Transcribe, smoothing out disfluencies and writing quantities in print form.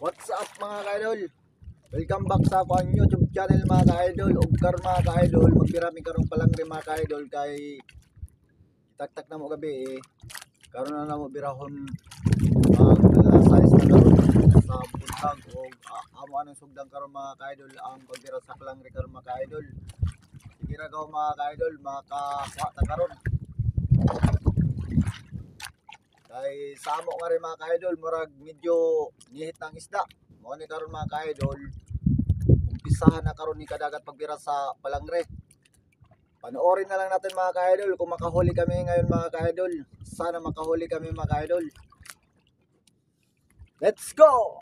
What's up mga ka-idol? Welcome back sa akong YouTube channel mga ka-idol. Ug karon mga ka-idol, magbirami karong palangre mga ka-idol kay taktak na mo gabi karon na namo birahon alas 6 na karon sa buntag ug amo anong sugdan karon mga ka-idol ang pagbira sa palangre karon mga ka-idol. Sige ra gaw mga ka-idol, makakuha ta karon. Kay sa amo nga rin mga ka-idol, murag medyo nihit ng isda. Mao ni karon mga ka-idol, umpisahan na karon ni kadagat pagbira sa palangre. Panoorin na lang natin mga ka-idol kung makahuli kami ngayon mga ka-idol. Sana makahuli kami mga ka-idol. Let's go!